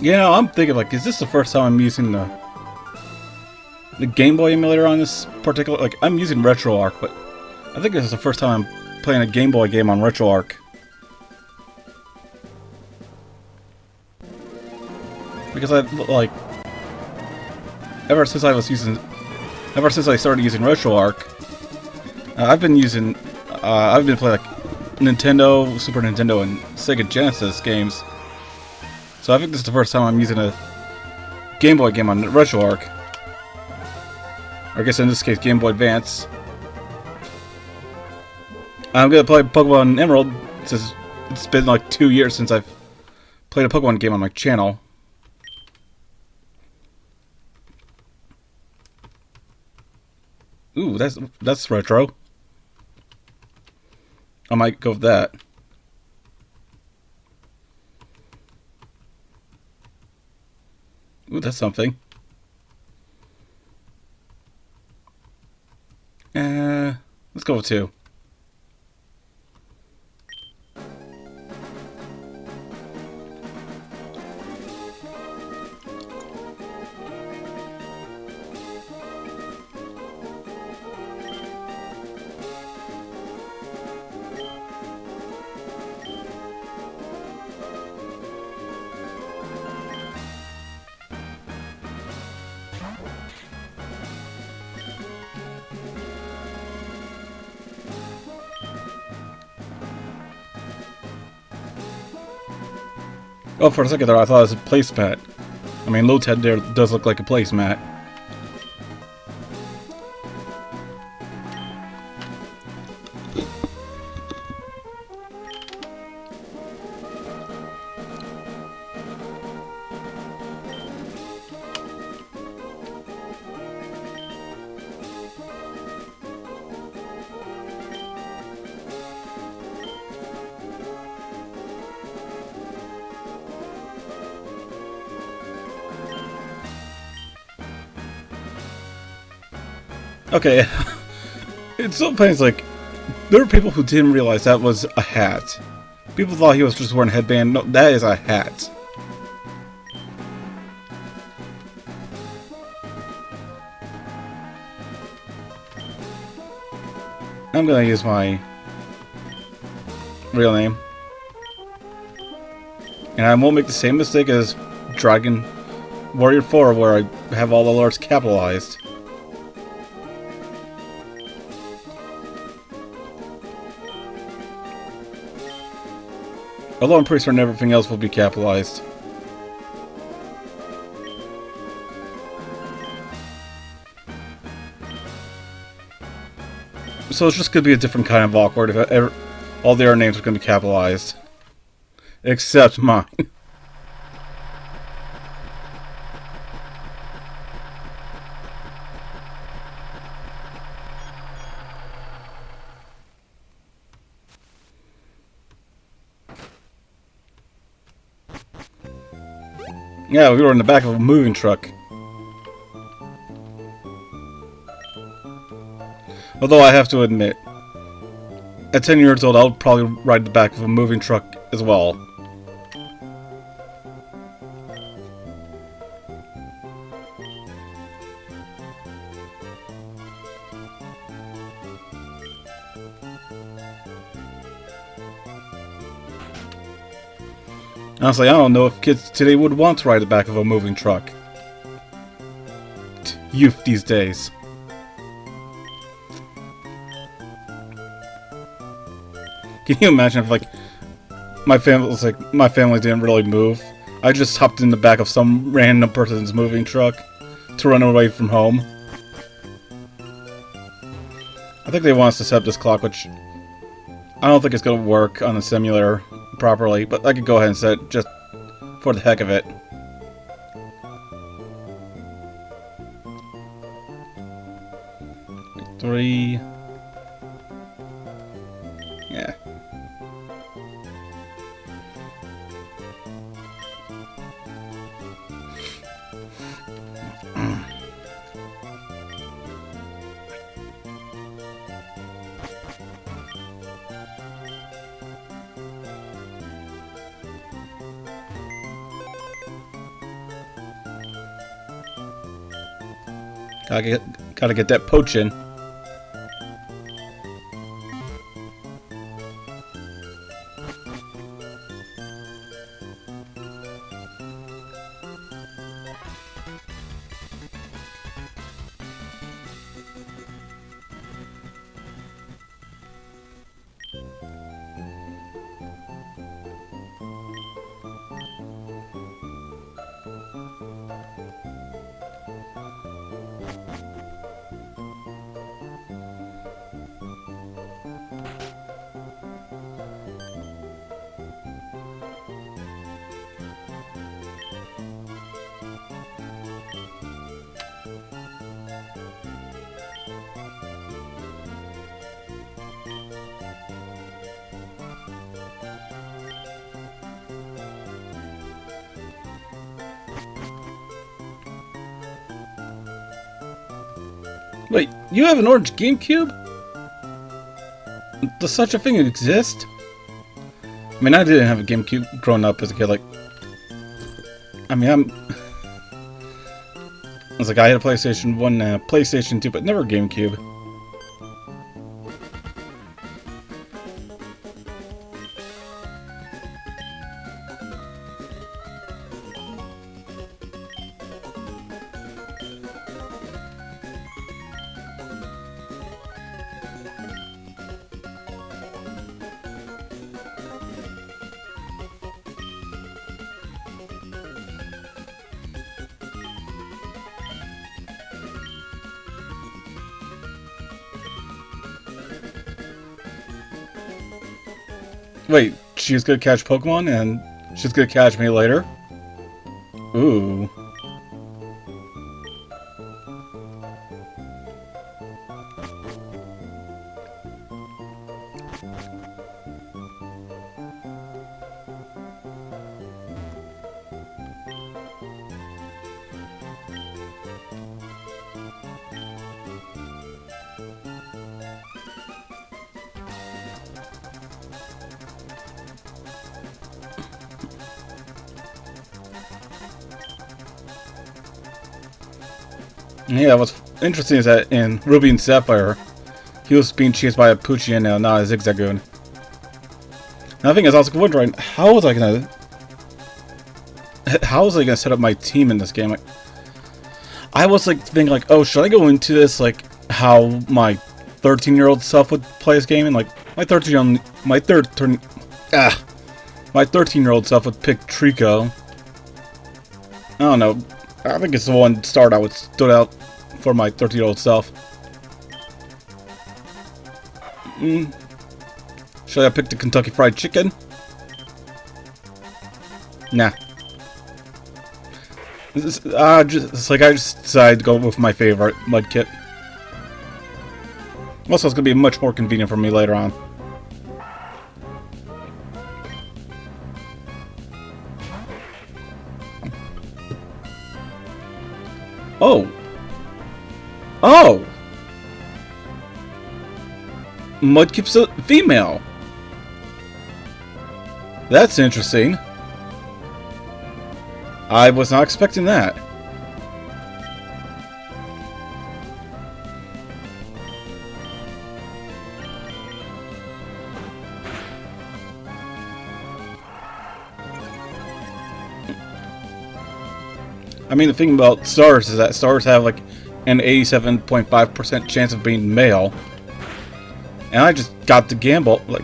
You know, I'm thinking like, is this the first time I'm using the Game Boy emulator on this particular? Like, I'm using RetroArch, but I think this is the first time I'm playing a Game Boy game on RetroArch. Because ever since I started using RetroArch, I've been playing like Nintendo, Super Nintendo, and Sega Genesis games. So I think this is the first time I'm using a Game Boy game on RetroArch. Or I guess in this case, Game Boy Advance. I'm gonna play Pokemon Emerald since it's been like 2 years since I've played a Pokemon game on my channel. Ooh, that's retro. I might go with that. Ooh, that's something. Let's go with 2. Oh, for a second there, I thought it was a placemat. I mean, Lotad there does look like a placemat. Okay, it's so funny, it's like, there were people who didn't realize that was a hat. People thought he was just wearing a headband. No, that is a hat. I'm gonna use my real name. And I won't make the same mistake as Dragon Warrior 4, where I have all the letters capitalized. Although I'm pretty certain everything else will be capitalized. So it's just going to be a different kind of awkward if all the other names are going to be capitalized. Except mine. Yeah, we were in the back of a moving truck. Although I have to admit, at 10 years old, I'll probably ride the back of a moving truck as well. Honestly, I don't know if kids today would want to ride the back of a moving truck. Youth these days. Can you imagine if, like, my family didn't really move? I just hopped in the back of some random person's moving truck to run away from home. I think they want us to set up this clock, which I don't think it's going to work on the simulator properly, but I could go ahead and set it just for the heck of it. Three. Yeah. Gotta get that potion. Wait, you have an orange GameCube? Does such a thing exist? I mean, I didn't have a GameCube growing up as a kid. Like, I mean, I was like, I had a PlayStation 1 and a PlayStation 2, but never a GameCube. Wait, she's gonna catch Pokemon and she's gonna catch me later? Ooh. Yeah, what's interesting is that in Ruby and Sapphire, he was being chased by a Poochie and not a Zigzagoon. Another thing is, I was wondering, how was I gonna set up my team in this game? Like, I was like thinking, like, oh, should I go into this like how my 13-year-old self would play this game? And like my 13-year-old self would pick Trico. I don't know. I think it's the one star that stood out for my 13-year-old self. Should I pick the Kentucky Fried Chicken? Nah. I just decided to go with my favorite, Mudkip. Also, it's going to be much more convenient for me later on. Oh! Oh! Mudkip's a female! That's interesting. I was not expecting that. I mean, the thing about stars is that stars have like an 87.5% chance of being male. And I just got the gamble, like,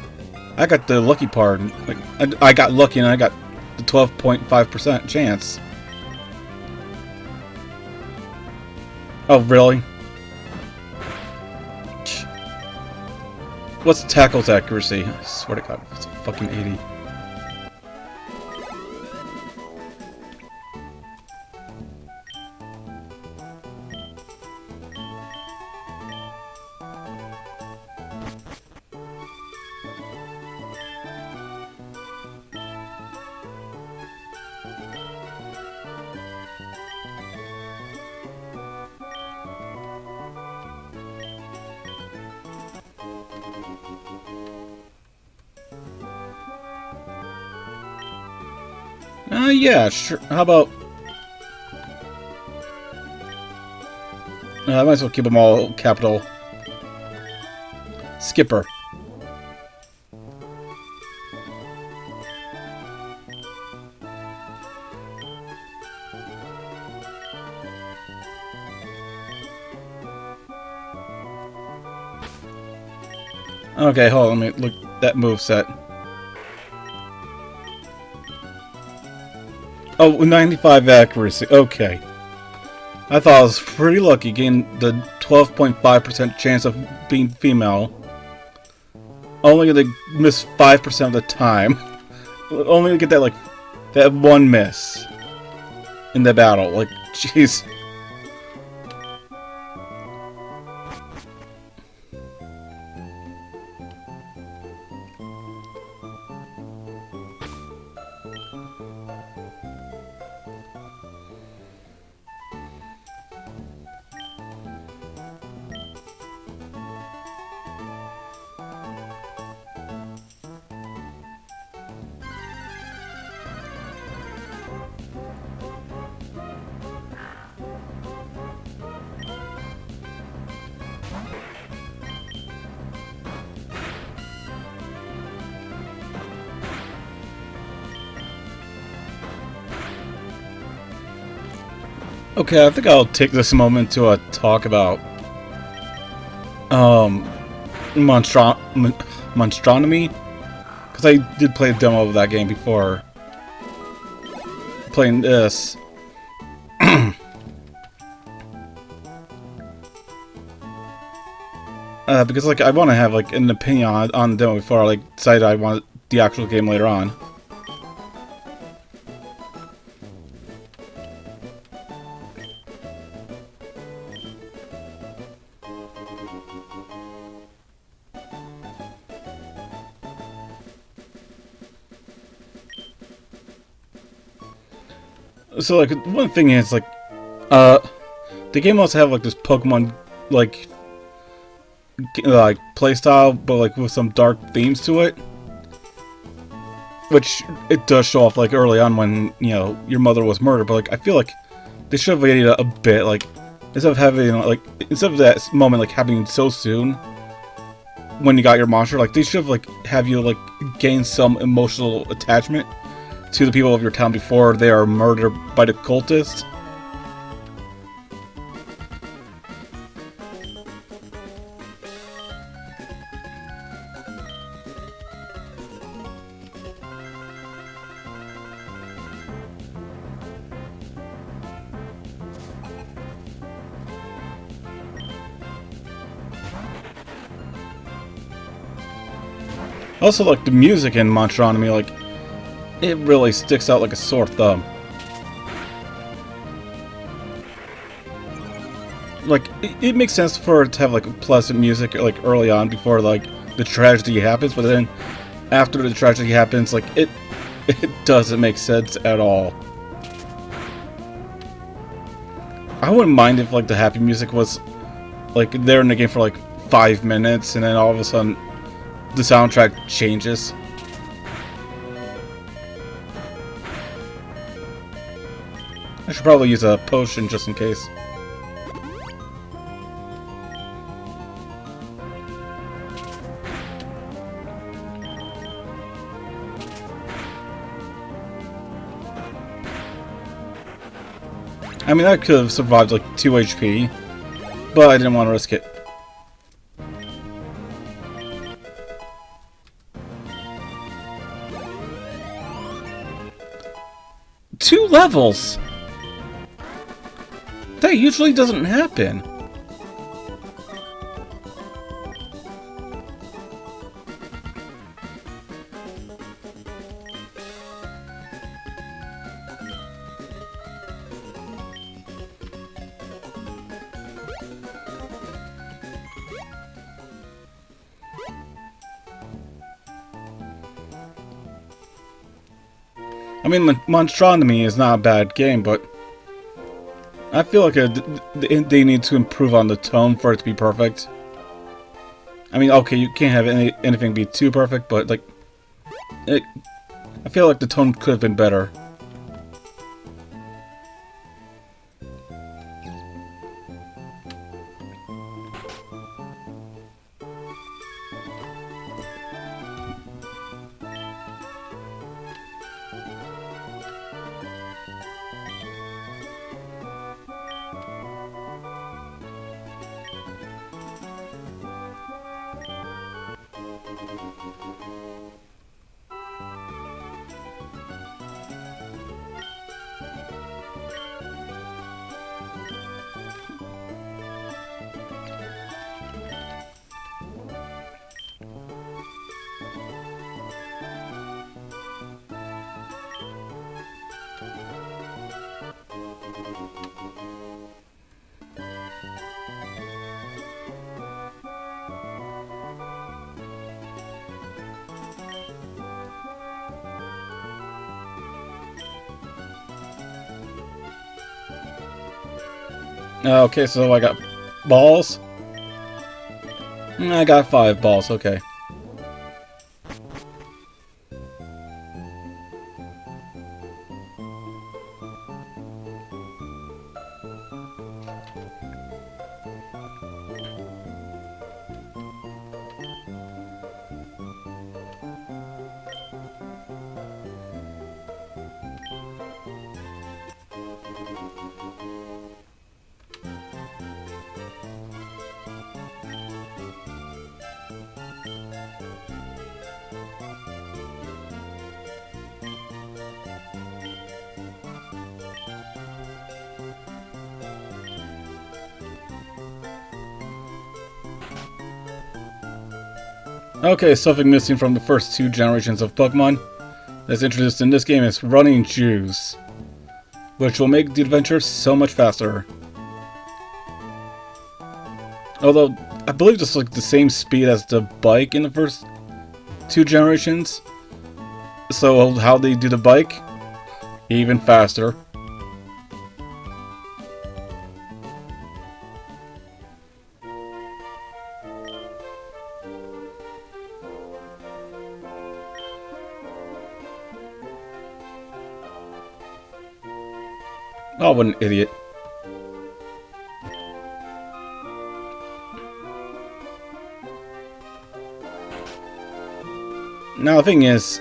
I got the lucky part. Like, I got lucky and I got the 12.5% chance. Oh, really? What's tackle's accuracy? I swear to God, it's fucking 80. Yeah, sure. How about... I might as well keep them all capital. Skipper. Okay, hold on, let me look at that moveset. Oh, 95 accuracy. Okay. I thought I was pretty lucky getting the 12.5% chance of being female. Only gonna miss 5% of the time. Only to get that, like, that one miss in the battle. Like, jeez. Okay, I think I'll take this moment to talk about Monstronomy, because I did play a demo of that game before playing this. Because like I want to have like an opinion on the demo before I like decide I want the actual game later on. So like one thing is like the game also have like this Pokemon like playstyle, but like with some dark themes to it, which it does show off like early on when, you know, your mother was murdered. But like I feel like they should have waited a bit, like instead of having, you know, like instead of that moment like happening so soon when you got your monster, like they should have like have you like gain some emotional attachment to the people of your town before they are murdered by the cultists. Also, like the music in Monstronomy, like it really sticks out like a sore thumb. Like it makes sense for it to have like pleasant music like early on before like the tragedy happens, but then after the tragedy happens, like it doesn't make sense at all. I wouldn't mind if like the happy music was like there in the game for like 5 minutes and then all of a sudden the soundtrack changes. I should probably use a potion just in case. I mean, I could have survived like 2 HP, but I didn't want to risk it. Two levels! That usually doesn't happen. I mean, Monstronomy is not a bad game, but I feel like they need to improve on the tone for it to be perfect. I mean, okay, you can't have anything be too perfect, but like, I feel like the tone could have been better. Okay, so I got balls. I got 5 balls, okay. Okay, something missing from the first 2 generations of Pokemon that's introduced in this game is running juice, which will make the adventure so much faster. Although, I believe it's like the same speed as the bike in the first 2 generations. So how they do the bike? Even faster. Oh, what an idiot. Now the thing is,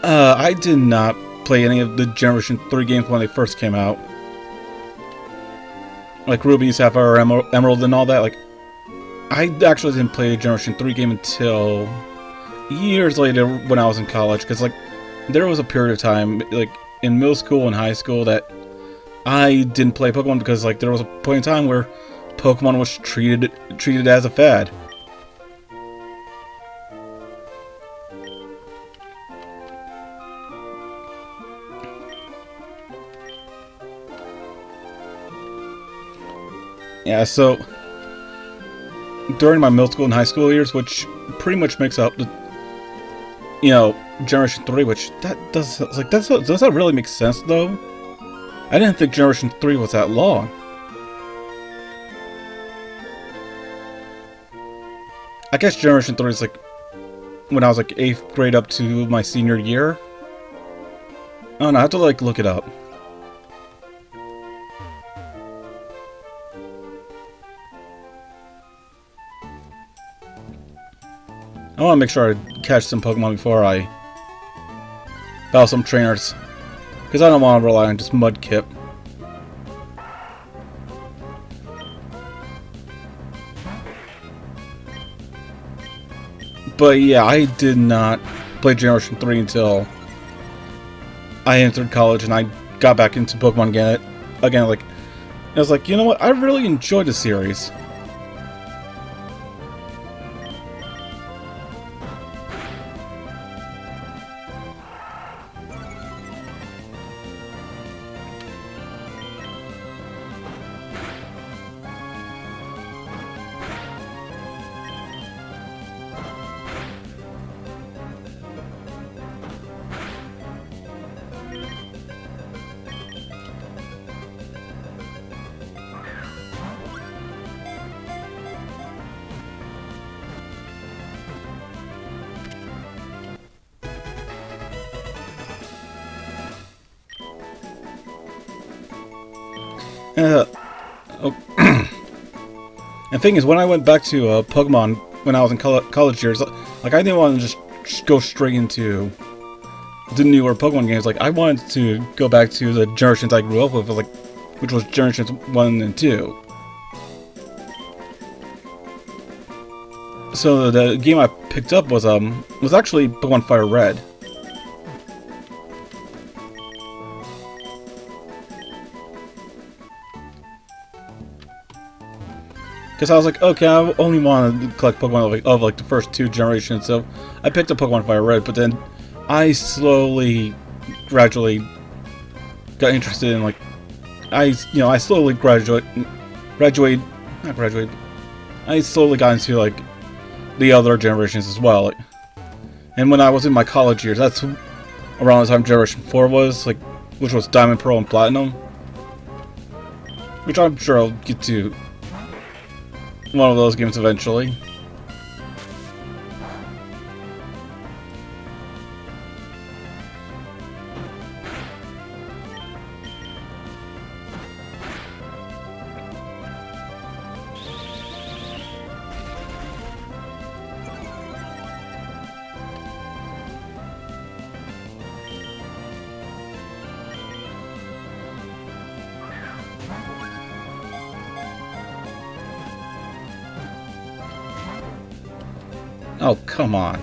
I did not play any of the Generation 3 games when they first came out. Like Ruby, Sapphire, Emerald, and all that. Like, I actually didn't play a Generation 3 game until years later when I was in college. Because, like, there was a period of time, like, in middle school and high school that I didn't play Pokemon because, like, there was a point in time where Pokemon was treated as a fad. Yeah, so during my middle school and high school years, which pretty much makes up the, you know, Generation 3, which does that really make sense though? I didn't think Generation 3 was that long. I guess Generation 3 is like when I was like 8th grade up to my senior year. I don't know, I have to like look it up. I want to make sure I catch some Pokemon before I battle some trainers. Because I don't want to rely on just Mudkip. But yeah, I did not play Generation 3 until I entered college and I got back into Pokemon again. Like, I was like, you know what? I really enjoyed the series. Oh. And the thing is, when I went back to Pokemon when I was in college years, like I didn't want to just go straight into the newer Pokemon games. Like I wanted to go back to the generations I grew up with, like which was Generations 1 and 2. So the game I picked up was actually Pokemon Fire Red. Because I was like, okay, I only want to collect Pokemon of like the first 2 generations, so I picked up Pokemon Fire Red. But then I slowly, gradually got interested in like I slowly I slowly got into like the other generations as well. Like, and when I was in my college years, that's around the time Generation 4 was, like, which was Diamond, Pearl, and Platinum, which I'm sure I'll get to one of those games eventually. Oh, come on.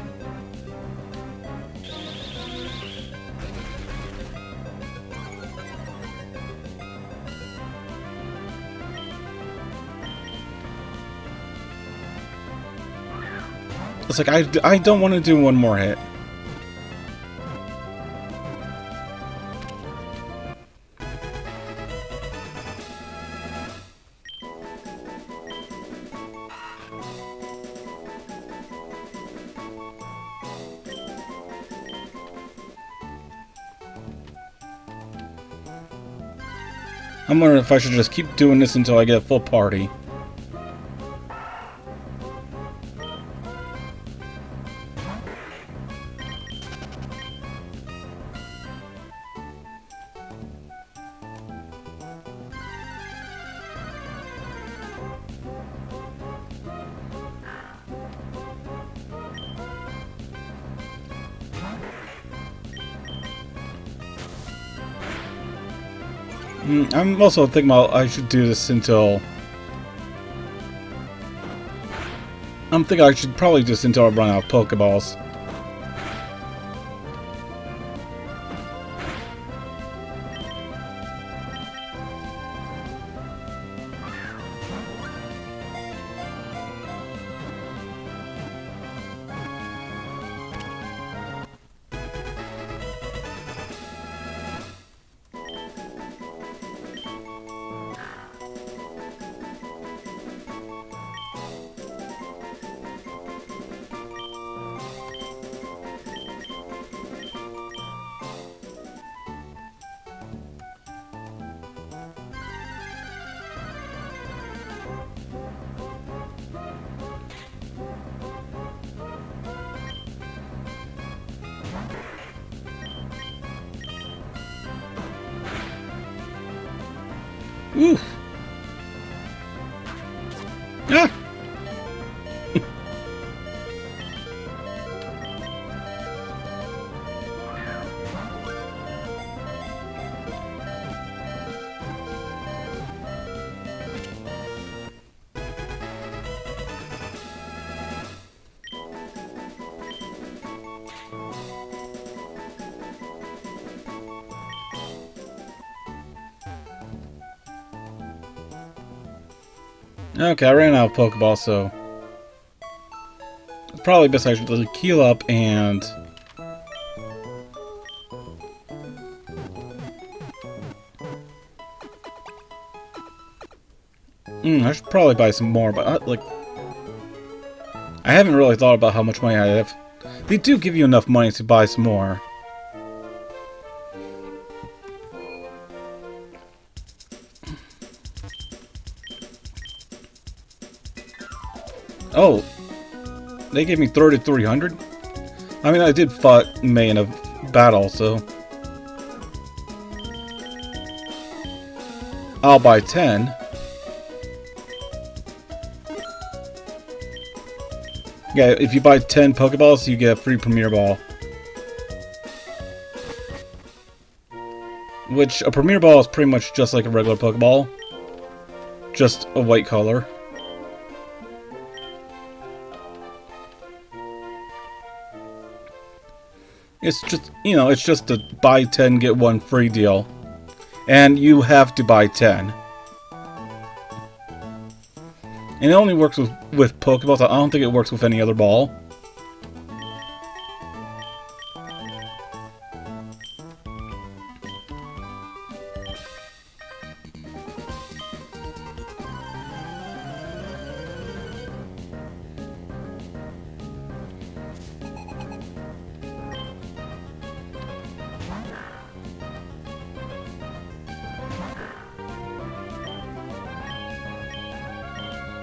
It's like, I don't want to do one more hit. I'm wondering if I should just keep doing this until I get a full party. I'm also thinking about I should do this until... I'm thinking I should probably do this until I run out of Pokeballs. Oof. Ah! Okay, I ran out of Pokeballs, so it's probably best I should really heal up and I should probably buy some more, but like I haven't really thought about how much money I have. They do give you enough money to buy some more. Oh, they gave me 3,300? I mean, I did fight May in a battle, so I'll buy 10. Yeah, if you buy 10 Pokeballs, you get a free Premier Ball. Which, a Premier Ball is pretty much just like a regular Pokeball. Just a white color. It's just, you know, it's just a buy 10 get 1 free deal. And you have to buy 10. And it only works with Pokeballs. I don't think it works with any other ball.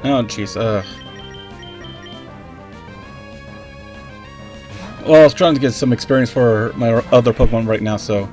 Oh, jeez. Well, I was trying to get some experience for my other Pokemon right now, so...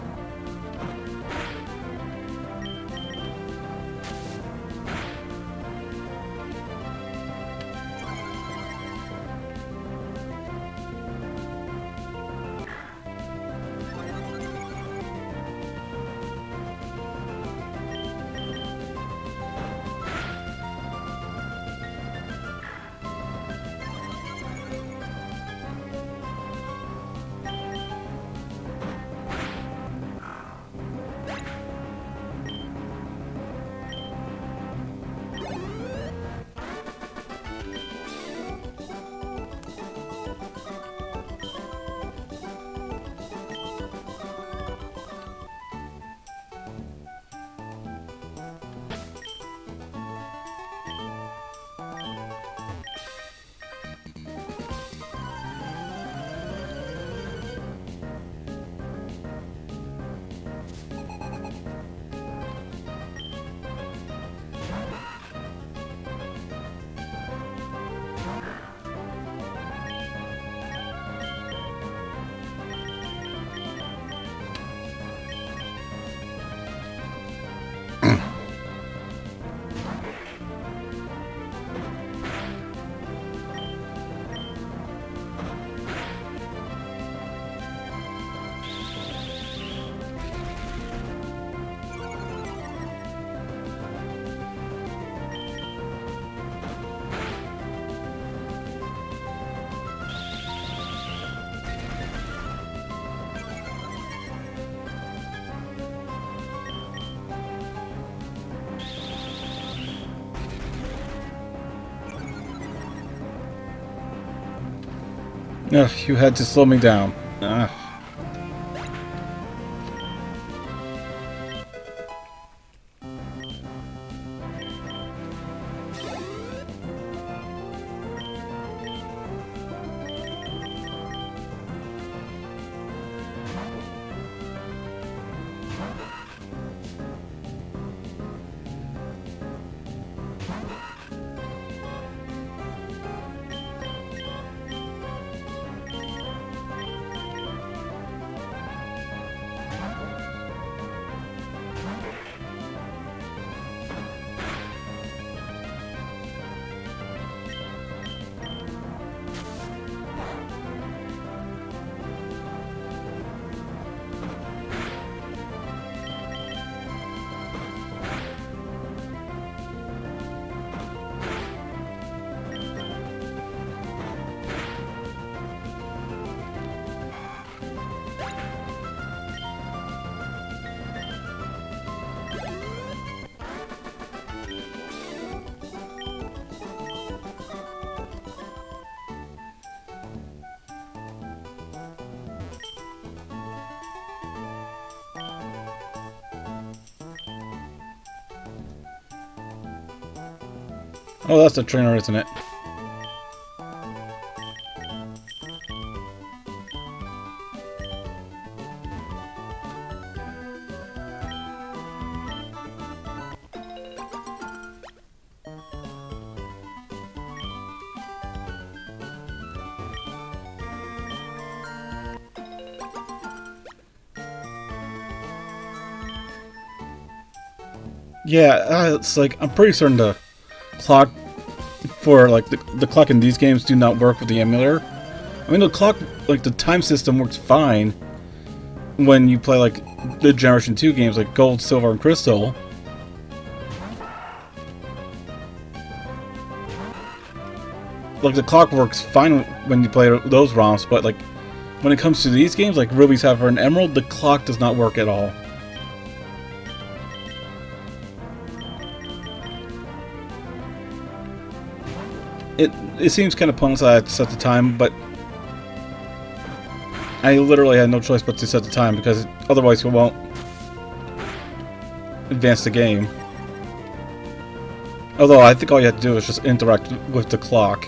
Ugh, you had to slow me down. Ugh. Oh, that's the trainer, isn't it? Yeah, it's like, I'm pretty certain the clock for, like, the clock in these games do not work with the emulator. I mean, the clock, like, the time system works fine when you play, like, the Generation 2 games, like Gold, Silver, and Crystal. Like, the clock works fine when you play those ROMs, but, like, when it comes to these games, like Ruby, Sapphire, and Emerald, the clock does not work at all. It seems kind of pointless that I have to set the time, but I literally had no choice but to set the time because otherwise you won't advance the game. Although I think all you have to do is just interact with the clock.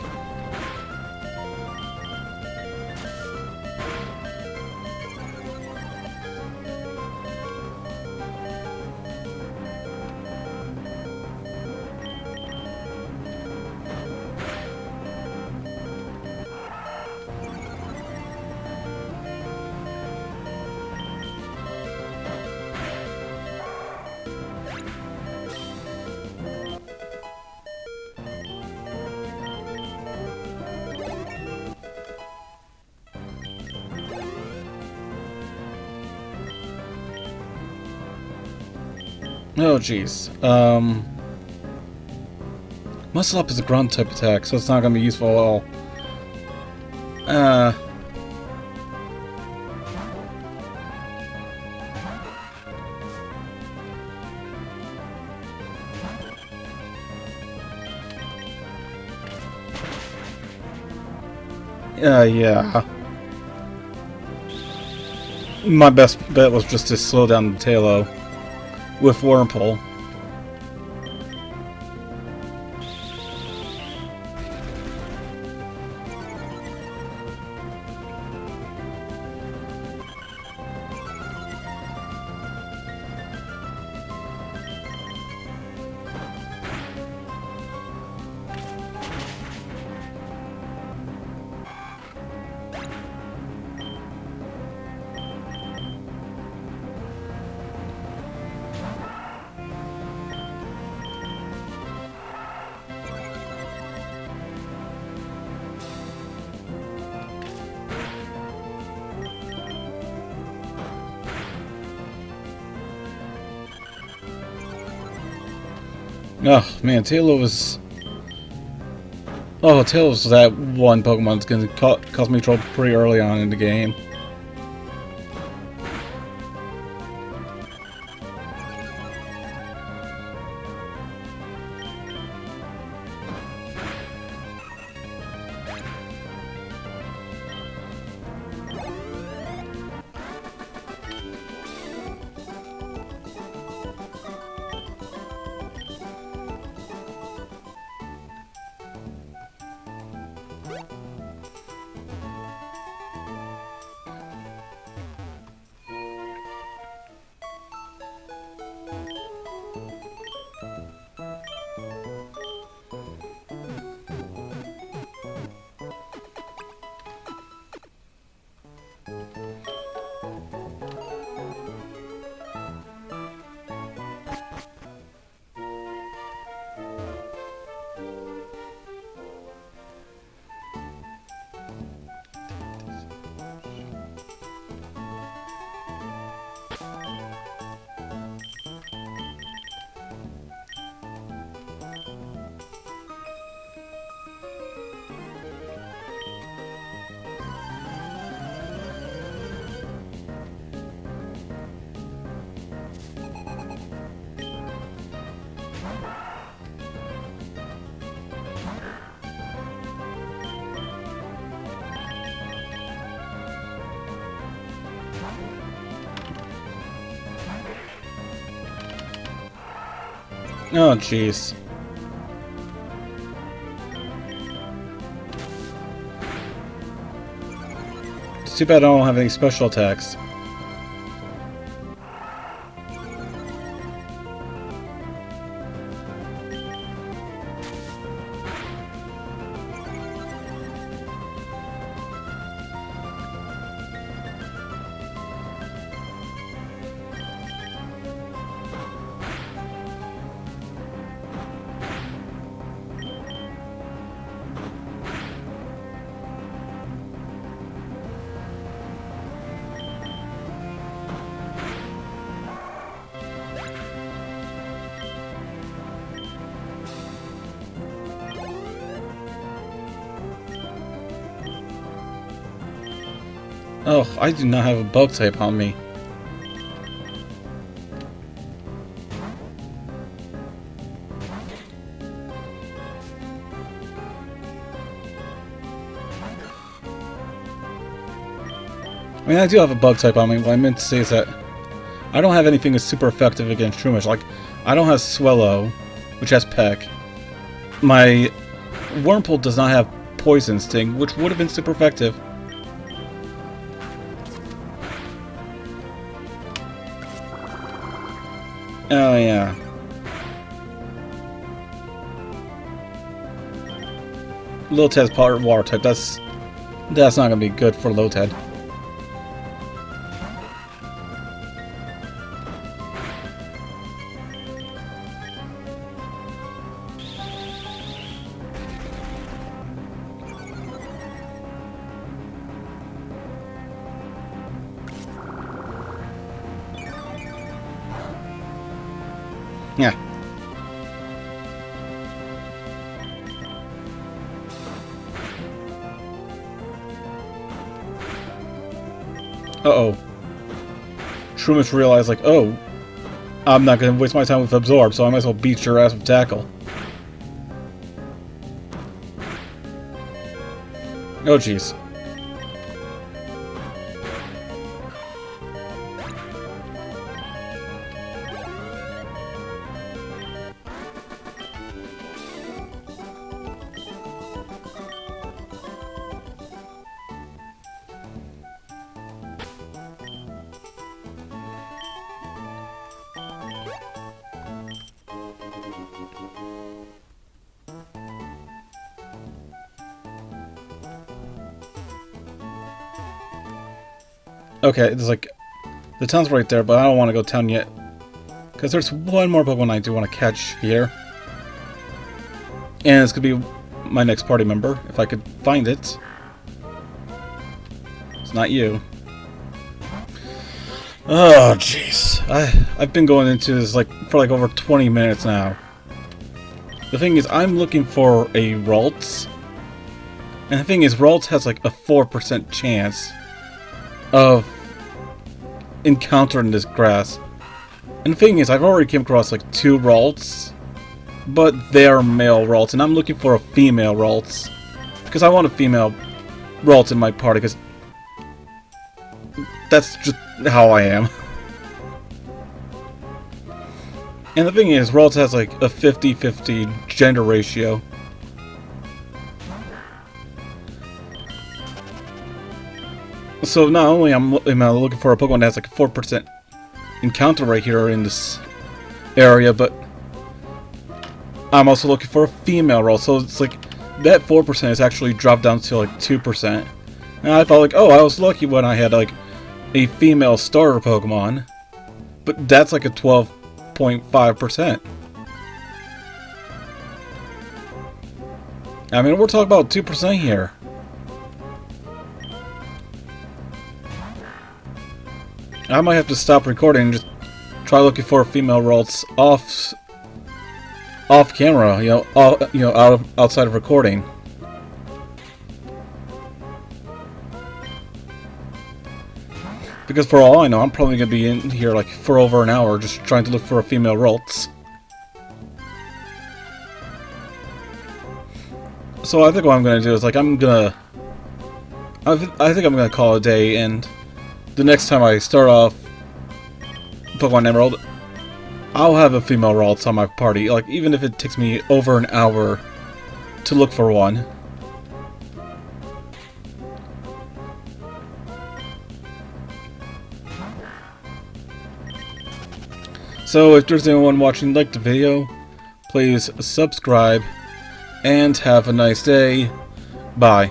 Oh jeez. Muscle Up is a ground type attack, so it's not gonna be useful at all. Yeah. My best bet was just to slow down the Tailo with Wormhole. Oh man, Tailo was... Oh, Tailo was that one Pokemon that's gonna cause me trouble pretty early on in the game. Oh, jeez. It's too bad I don't have any special attacks. Oh, I do not have a bug type on me. I mean, I do have a bug type on me. What I meant to say is that I don't have anything that's super effective against Shroomish. Like, I don't have Swellow, which has Peck. My Wurmple does not have Poison Sting, which would have been super effective. Oh, yeah. Lotad's Power Water type. That's not going to be good for Lotad. Yeah. Uh-oh. Shroomish realized, like, oh, I'm not going to waste my time with Absorb, so I might as well beat your ass with Tackle. Oh, jeez. Okay, it's like, the town's right there, but I don't want to go town yet. Because there's one more Pokemon I do want to catch here. And it's going to be my next party member, if I could find it. It's not you. Oh, jeez. I've been going into this for over 20 minutes now. The thing is, I'm looking for a Ralts. And the thing is, Ralts has like a 4% chance of encountering this grass. And the thing is, I've already came across like 2 Ralts, but they are male Ralts, and I'm looking for a female Ralts. Because I want a female Ralts in my party, because that's just how I am. And the thing is, Ralts has like a 50-50 gender ratio. So not only am I looking for a Pokemon that has like a 4% encounter rate here in this area, but I'm also looking for a female Ralts. So it's like that 4% is actually dropped down to like 2%. And I thought like, oh, I was lucky when I had like a female starter Pokemon, but that's like a 12.5%. I mean, we're talking about 2% here. I might have to stop recording and just try looking for female Ralts off camera, outside of recording. Because for all I know, I'm probably gonna be in here like for over an hour just trying to look for a female Ralts. So I think what I'm gonna do is I think I'm gonna call it a day, and the next time I start off Pokemon Emerald, I'll have a female Ralts on my party, like even if it takes me over an hour to look for one. So if there's anyone watching like the video, please subscribe and have a nice day. Bye.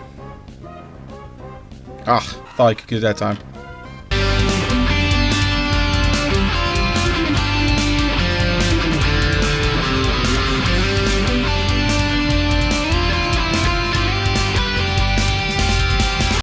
Ah, thought I could get that time.